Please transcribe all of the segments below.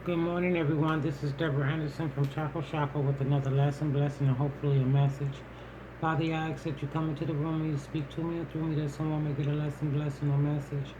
Good morning, everyone. This is Deborah Anderson from Chaco Chaco with another lesson, blessing, and hopefully a message. Father, I ask that you come into the room and you speak to me and through me that someone may get a lesson, blessing, or message.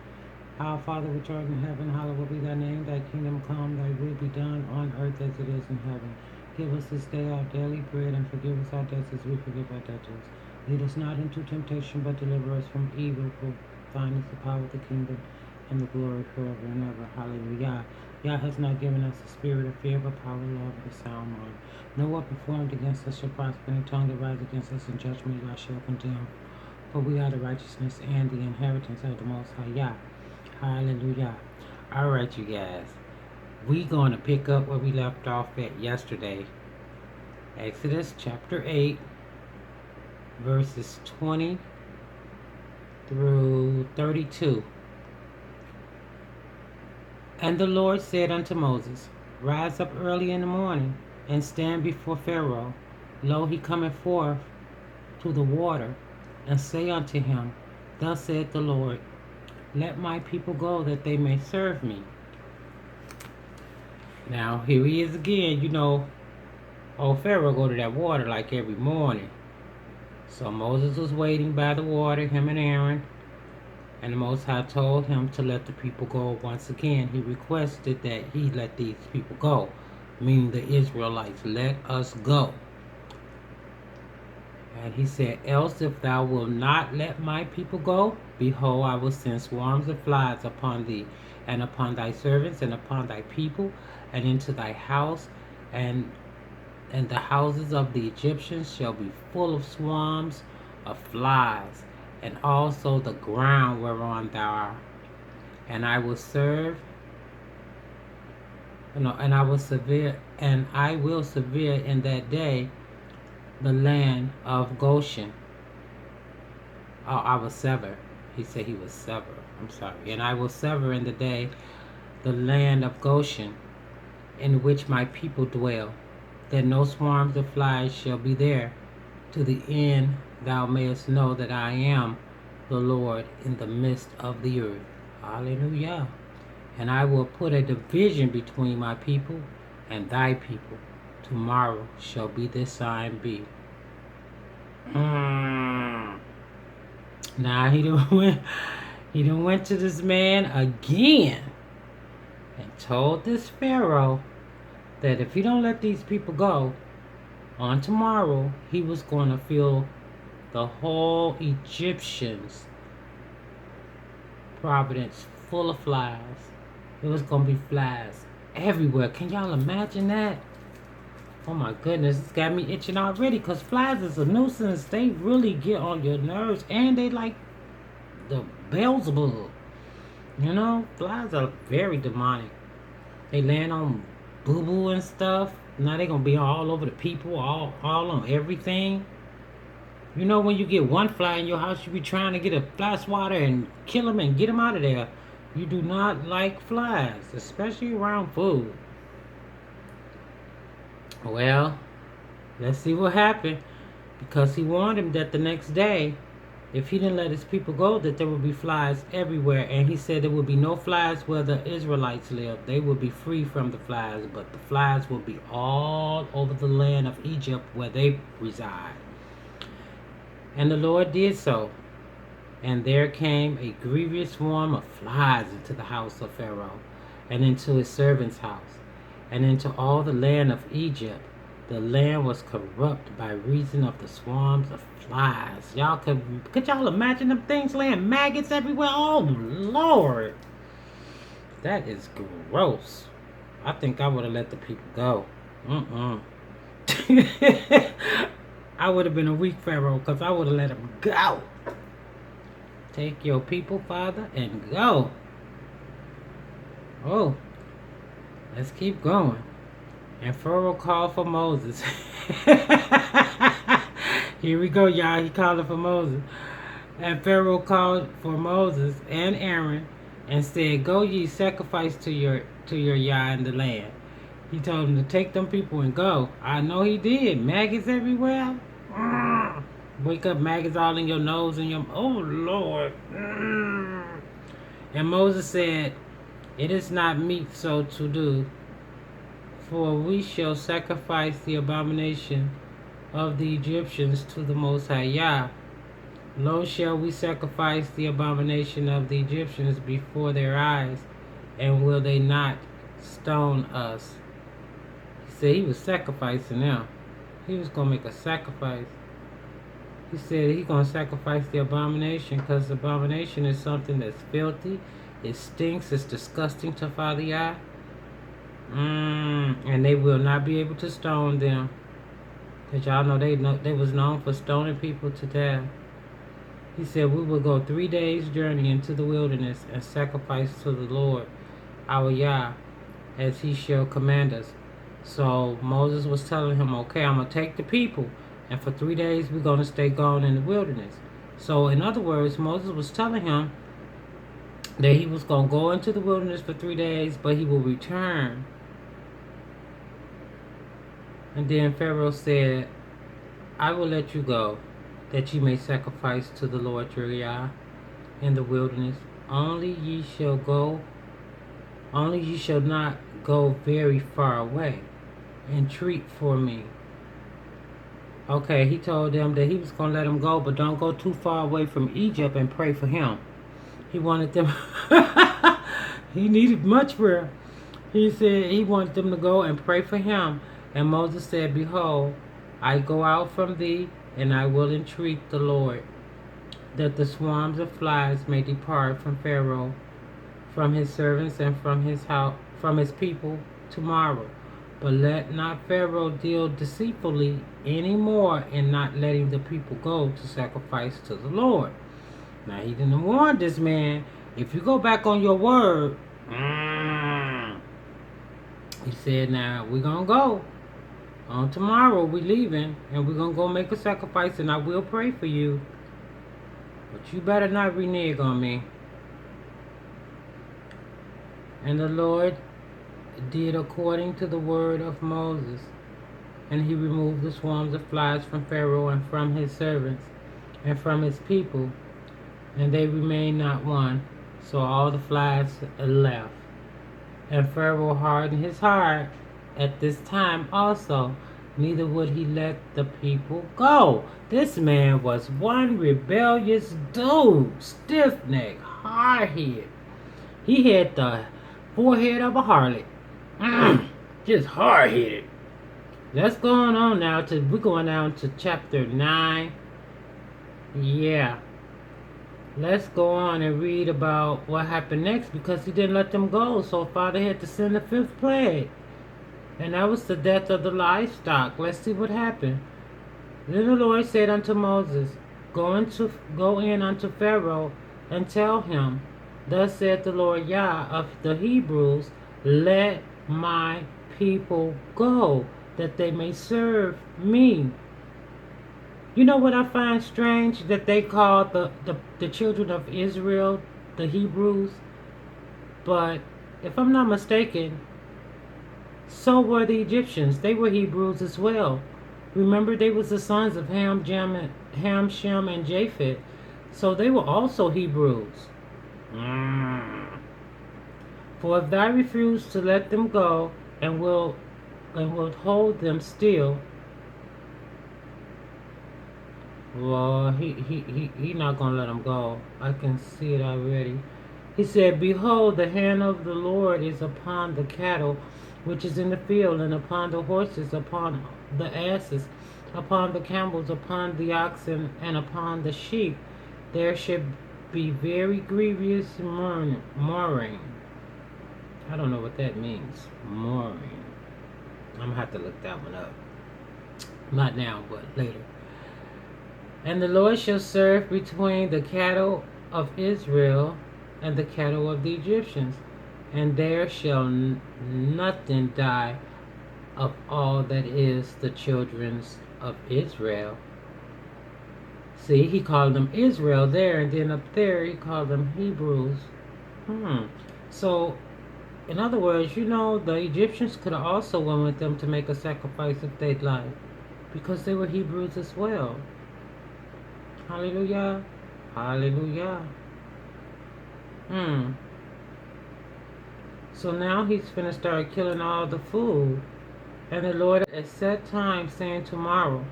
Our Father, which art in heaven, hallowed be thy name. Thy kingdom come, thy will be done on earth as it is in heaven. Give us this day our daily bread and forgive us our debts as we forgive our debtors. Lead us not into temptation, but deliver us from evil. For thine is the power of the kingdom and the glory forever and ever. Hallelujah. Yah has not given us a spirit of fear, but power, love, and a sound mind. No weapon formed against us shall prosper, and tongue that rise against us in judgment Yah shall condemn. For we are the righteousness and the inheritance of the Most High Yah. Hallelujah. All right, you guys. We're going to pick up where we left off at yesterday. Exodus chapter 8, verses 20 through 32. And the Lord said unto Moses, Rise up early in the morning, and stand before Pharaoh. Lo, he cometh forth to the water, and say unto him, Thus saith the Lord, Let my people go, that they may serve me. Now, here he is again. Old Pharaoh go to that water like every morning. So Moses was waiting by the water, him and Aaron. And the Most High told him to let the people go once again. He requested that he let these people go, meaning the Israelites, let us go. And he said, Else if thou wilt not let my people go, behold, I will send swarms of flies upon thee, and upon thy servants, and upon thy people, and into thy house, and the houses of the Egyptians shall be full of swarms of flies, and also the ground whereon thou art. And I will severe in that day the land of Goshen. Oh, I will sever. He said he was sever. I'm sorry. And I will sever in the day the land of Goshen, in which my people dwell, that no swarms of flies shall be there, to the end thou mayest know that I am the Lord in the midst of the earth. Hallelujah. And I will put a division between my people and thy people. Tomorrow shall be this sign be. Now he done went to this man again and told this Pharaoh that if he don't let these people go on tomorrow, he was going to fill the whole Egyptians' providence full of flies. It was going to be flies everywhere. Can y'all imagine that? Oh my goodness, it's got me itching already, because flies is a nuisance. They really get on your nerves, and they like the Beelzebub. Flies are very demonic. They land on boo-boo and stuff. Now they going to be all over the people, all on everything. When you get one fly in your house, you be trying to get a fly swatter and kill them and get them out of there. You do not like flies, especially around food. Well, let's see what happened. Because he warned him that the next day, if he didn't let his people go, that there would be flies everywhere. And he said there would be no flies where the Israelites live. They would be free from the flies, but the flies will be all over the land of Egypt where they reside. And the Lord did so. And there came a grievous swarm of flies into the house of Pharaoh, and into his servant's house, and into all the land of Egypt. The land was corrupt by reason of the swarms of flies. Y'all could y'all imagine them things laying maggots everywhere? Oh Lord, that is gross. I think I would have let the people go. I would have been a weak Pharaoh, because I would have let them go. Take your people, Father, and go. Oh, let's keep going. And Pharaoh called for Moses. Here we go, y'all. He called for Moses. And Pharaoh called for Moses and Aaron and said, Go ye sacrifice to your Yah in the land. He told them to take them people and go. I know he did. Maggots everywhere. Wake up, maggots all in your nose and your... Oh, Lord. And Moses said, It is not meet so to do, for we shall sacrifice the abomination of the Egyptians to the Most High Yah. Lo shall we sacrifice the abomination of the Egyptians before their eyes, and will they not stone us? He said he was sacrificing them. He was going to make a sacrifice. He said he's going to sacrifice the abomination, because the abomination is something that's filthy. It stinks. It's disgusting to Father Yah. And they will not be able to stone them. Because y'all know they was known for stoning people to death. He said we will go 3 days journey into the wilderness and sacrifice to the Lord our Yah as he shall command us. So Moses was telling him, okay, I'm going to take the people, and for 3 days we're going to stay gone in the wilderness. So in other words, Moses was telling him that he was going to go into the wilderness for 3 days, but he will return. And then Pharaoh said, I will let you go, that ye may sacrifice to the Lord your Yah in the wilderness. Only ye shall not go very far away. Entreat for me. Okay, he told them that he was going to let them go, but don't go too far away from Egypt, and pray for him. He wanted them, he needed much prayer. He said he wanted them to go and pray for him. And Moses said, behold, I go out from thee, and I will entreat the Lord, that the swarms of flies may depart from Pharaoh, from his servants, and from his house, from his people tomorrow. But let not Pharaoh deal deceitfully any more in not letting the people go to sacrifice to the Lord. Now he didn't warn this man, if you go back on your word, he said, now we're going to go. On tomorrow we leaving, and we're going to go make a sacrifice, and I will pray for you. But you better not renege on me. And the Lord did according to the word of Moses. And he removed the swarms of flies from Pharaoh and from his servants and from his people. And they remained not one. So all the flies left. And Pharaoh hardened his heart at this time also, neither would he let the people go. This man was one rebellious dude, stiff-necked, hard-headed. He had the forehead of a harlot. Just hard-headed. Let's go on now. We're going down to chapter 9. Yeah. Let's go on and read about what happened next, because he didn't let them go. So Father had to send the 5th plague. And that was the death of the livestock. Let's see what happened. Then the Lord said unto Moses, Go in unto Pharaoh, and tell him, Thus saith the Lord Yah of the Hebrews, Let my people go, that they may serve me. You know what I find strange? That they call the children of Israel the Hebrews. But if I'm not mistaken, so were the Egyptians. They were Hebrews as well. Remember, they was the sons of Ham, Shem, and Japheth. So they were also Hebrews. For if thou refuse to let them go, and will hold them still, well, he not gonna let them go. I can see it already. He said, Behold, the hand of the Lord is upon the cattle which is in the field, and upon the horses, upon the asses, upon the camels, upon the oxen, and upon the sheep. There should be very grievous mourning. I don't know what that means. Mourning. I'm going to have to look that one up. Not now, but later. And the Lord shall serve between the cattle of Israel and the cattle of the Egyptians. And there shall nothing die of all that is the children of Israel. See, he called them Israel there, and then up there he called them Hebrews. So, in other words, you know, the Egyptians could have also went with them to make a sacrifice if they'd like, because they were Hebrews as well. Hallelujah. Hallelujah. So now he's finna start killing all the food. And the Lord at set time, saying, Tomorrow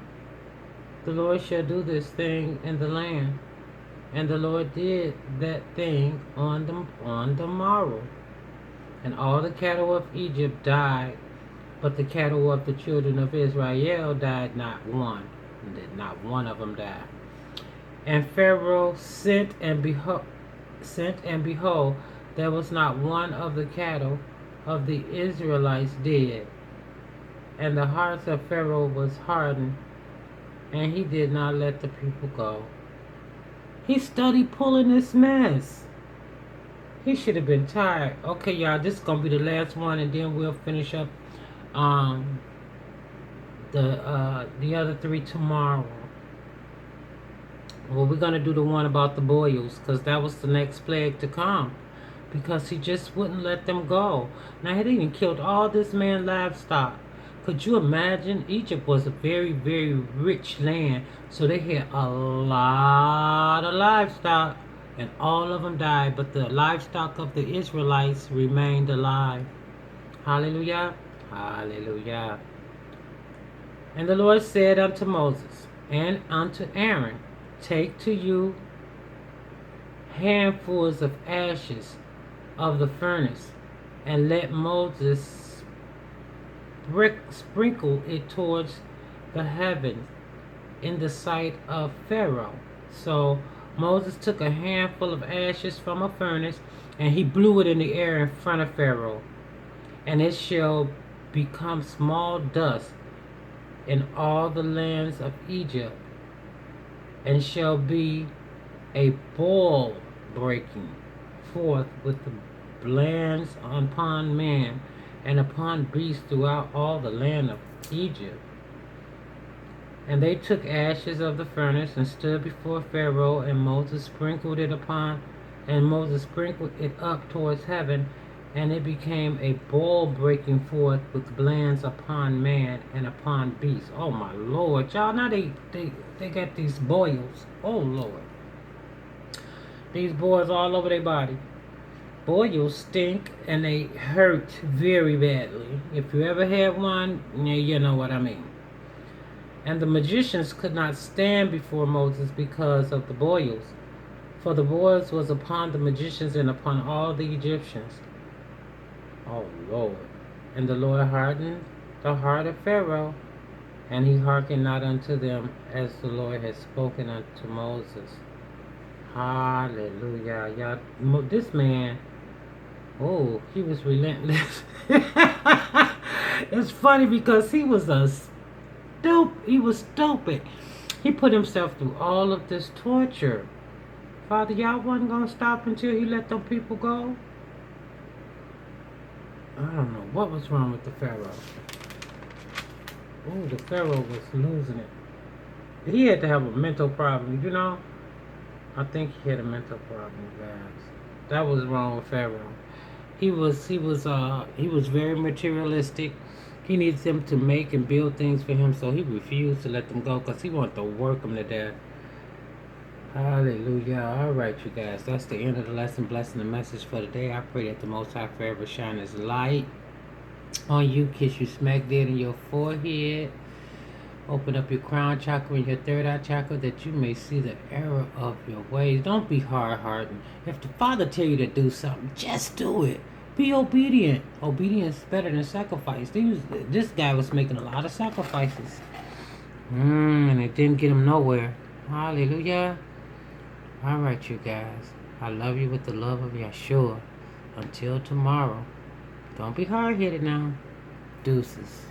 the Lord shall do this thing in the land. And the Lord did that thing on the morrow. And all the cattle of Egypt died, but the cattle of the children of Israel died not one. Not one of them died. And Pharaoh sent, and behold, there was not one of the cattle of the Israelites dead. And the hearts of Pharaoh was hardened, and he did not let the people go. He studied pulling this mess. He should have been tired. Okay, y'all, this is gonna be the last one, and then we'll finish up um the other three tomorrow. Well, we're gonna do the one about the boils, because that was the next plague to come. Because he just wouldn't let them go. Now he even killed all this man's livestock. Could you imagine? Egypt was a very, very rich land, so they had a lot of livestock, and all of them died, but the livestock of the Israelites remained alive. Hallelujah. Hallelujah. And the Lord said unto Moses and unto Aaron, Take to you handfuls of ashes of the furnace, and let Moses sprinkle it towards the heavens in the sight of Pharaoh. So Moses took a handful of ashes from a furnace, and he blew it in the air in front of Pharaoh, and it shall become small dust in all the lands of Egypt, and shall be a boil breaking forth with the lands upon man and upon beasts throughout all the land of Egypt. And they took ashes of the furnace and stood before Pharaoh, and Moses sprinkled it up towards heaven, and it became a boil breaking forth with glands upon man and upon beasts. Oh my Lord, y'all! Now they got these boils. Oh Lord, these boils all over their body. Boils stink and they hurt very badly. If you ever had one, you know what I mean. And the magicians could not stand before Moses because of the boils, for the boils was upon the magicians and upon all the Egyptians. Oh Lord. And the Lord hardened the heart of Pharaoh, and he hearkened not unto them, as the Lord had spoken unto Moses. Hallelujah. Y'all, this man, oh, he was relentless. It's funny because he was stupid. He put himself through all of this torture. Father, y'all wasn't gonna stop until he let them people go. I don't know what was wrong with the Pharaoh. Oh, the Pharaoh was losing it. He had to have a mental problem, you know. I think he had a mental problem, guys. That was wrong with Pharaoh. He was very materialistic. He needs them to make and build things for him, so he refused to let them go because he wanted to work them to death. Hallelujah. All right, you guys. That's the end of the lesson, blessing, the message for today. I pray that the Most High forever shine His light on you, kiss you smack dead in your forehead, open up your crown chakra and your third eye chakra, that you may see the error of your ways. Don't be hard-hearted. If the Father tell you to do something, just do it. Be obedient. Obedience is better than sacrifice. This guy was making a lot of sacrifices, and it didn't get him nowhere. Hallelujah. All right, you guys. I love you with the love of Yeshua. Until tomorrow. Don't be hard-headed now. Deuces.